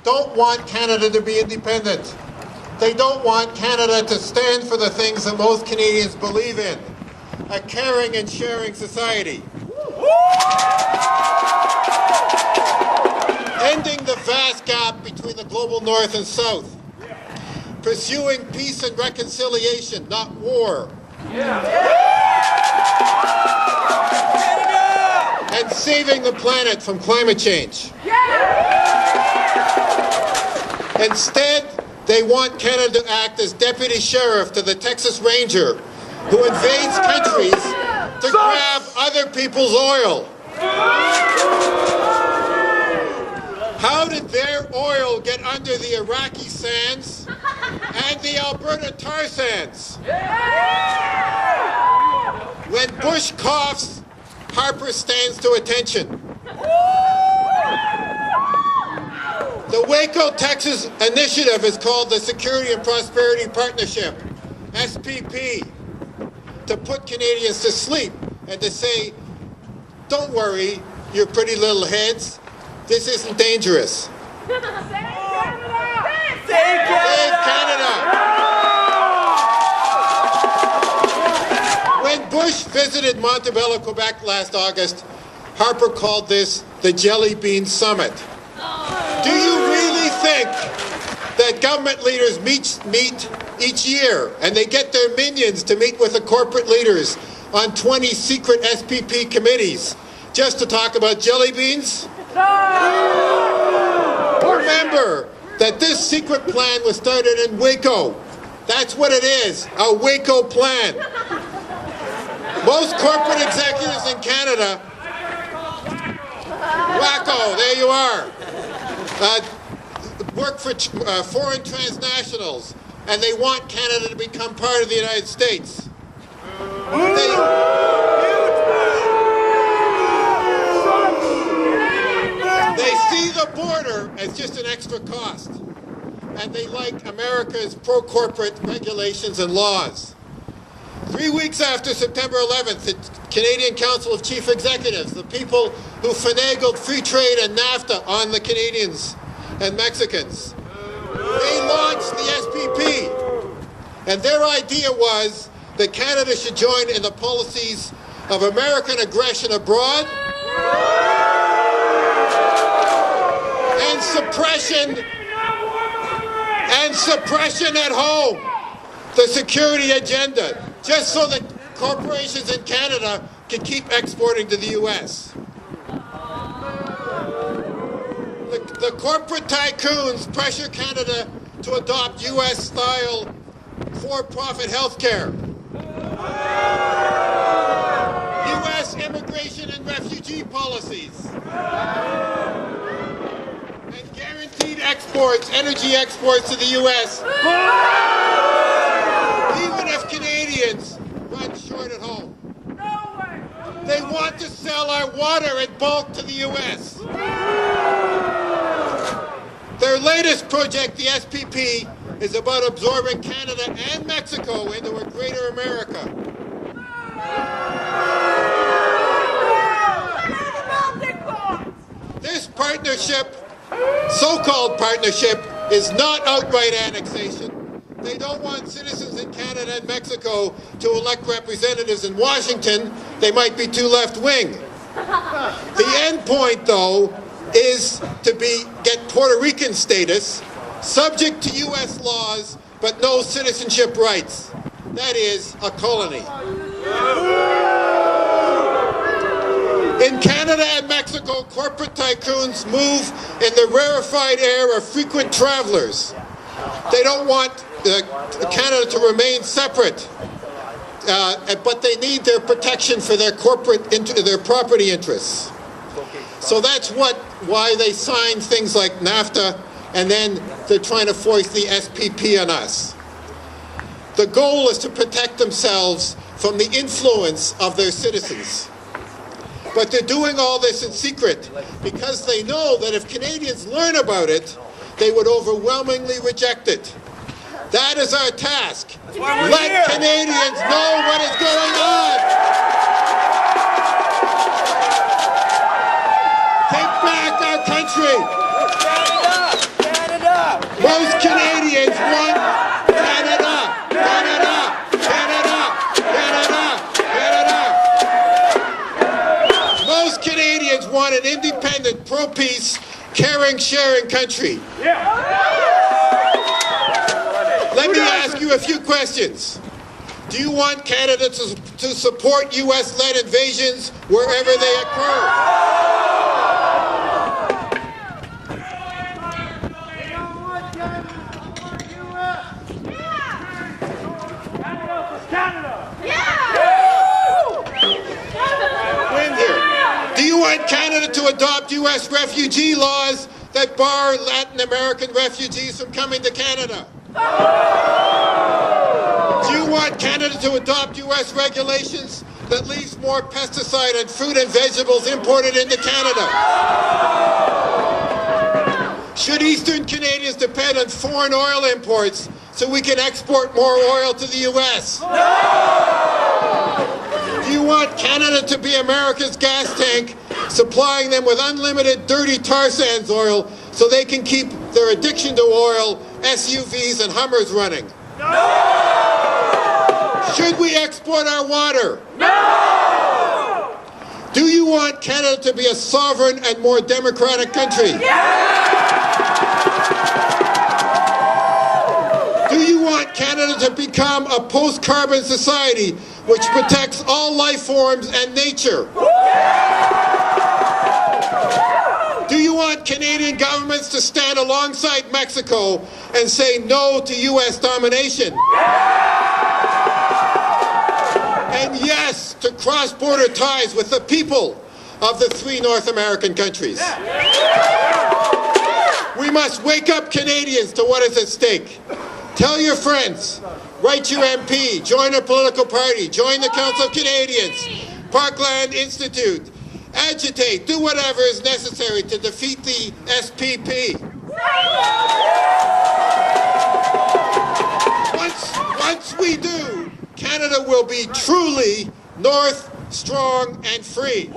don't want Canada to be independent. They don't want Canada to stand for the things that most Canadians believe in. A caring and sharing society. Ending the vast gap between the global north and south. Pursuing peace and reconciliation, not war. And saving the planet from climate change. Instead, they want Canada to act as deputy sheriff to the Texas Ranger who invades countries to grab other people's oil. How did their oil get under the Iraqi sands and the Alberta tar sands? When Bush coughs, Harper stands to attention. The Waco, Texas initiative is called the Security and Prosperity Partnership, SPP, to put Canadians to sleep and to say, don't worry, you pretty little heads, this isn't dangerous. Save Canada! Save Canada! When Bush visited Montebello, Quebec last August, Harper called this the Jelly Bean Summit. Do you really think that government leaders meet each year and they get their minions to meet with the corporate leaders on 20 secret SPP committees just to talk about jelly beans? Remember that this secret plan was started in Waco. That's what it is, a Waco plan. Most corporate executives in Canada, wacko, there you are, work for foreign transnationals, and they want Canada to become part of the United States. They see the border as just an extra cost, and they like America's pro-corporate regulations and laws. 3 weeks after September 11th, the Canadian Council of Chief Executives, the people who finagled free trade and NAFTA on the Canadians and Mexicans, they launched the SPP. And their idea was that Canada should join in the policies of American aggression abroad and suppression at home, the security agenda, just so that corporations in Canada can keep exporting to the U.S. The corporate tycoons pressure Canada to adopt U.S.-style for-profit health care, U.S. immigration and refugee policies, and guaranteed exports, energy exports to the U.S., even if Canadians run short at home. They want to sell our water in bulk to the U.S. Their latest project, the SPP, is about absorbing Canada and Mexico into a greater America. This partnership, so-called partnership, is not outright annexation. They don't want citizens in Canada and Mexico to elect representatives in Washington. They might be too left-wing. The end point, though, is to get Puerto Rican status, subject to U.S. laws, but no citizenship rights. That is, a colony. In Canada and Mexico, corporate tycoons move in the rarefied air of frequent travelers. They don't want Canada to remain separate, but they need their protection for their their property interests. So that's why they sign things like NAFTA, and then they're trying to force the SPP on us. The goal is to protect themselves from the influence of their citizens. But they're doing all this in secret because they know that if Canadians learn about it, they would overwhelmingly reject it. That is our task. Let Canadians know what is going on. Take back our country. Most Canadians want Canada, Canada, Canada, Canada, Canada. Most Canadians want an independent, pro-peace, caring, sharing country. Let me ask you a few questions. Do you want Canada to support U.S.-led invasions wherever they occur? Do you want Canada to adopt U.S. refugee laws that bar Latin American refugees from coming to Canada? Do you want Canada to adopt U.S. regulations that leaves more pesticide and fruit and vegetables imported into Canada? Should Eastern Canadians depend on foreign oil imports so we can export more oil to the U.S.? Do you want Canada to be America's gas tank, supplying them with unlimited dirty tar sands oil so they can keep their addiction to oil, SUVs, and Hummers running? No! Should we export our water? No! Do you want Canada to be a sovereign and more democratic country? Do you want Canada to become a post-carbon society which protects all life forms and nature? Do you want Canadian governments to stand alongside Mexico and say no to U.S. domination? And yes to cross-border ties with the people of the 3 North American countries? We must wake up Canadians to what is at stake. Tell your friends, write your MP, join a political party, join the Council of Canadians, Parkland Institute. Agitate, do whatever is necessary to defeat the SPP. Once we do, Canada will be truly North, strong, and free.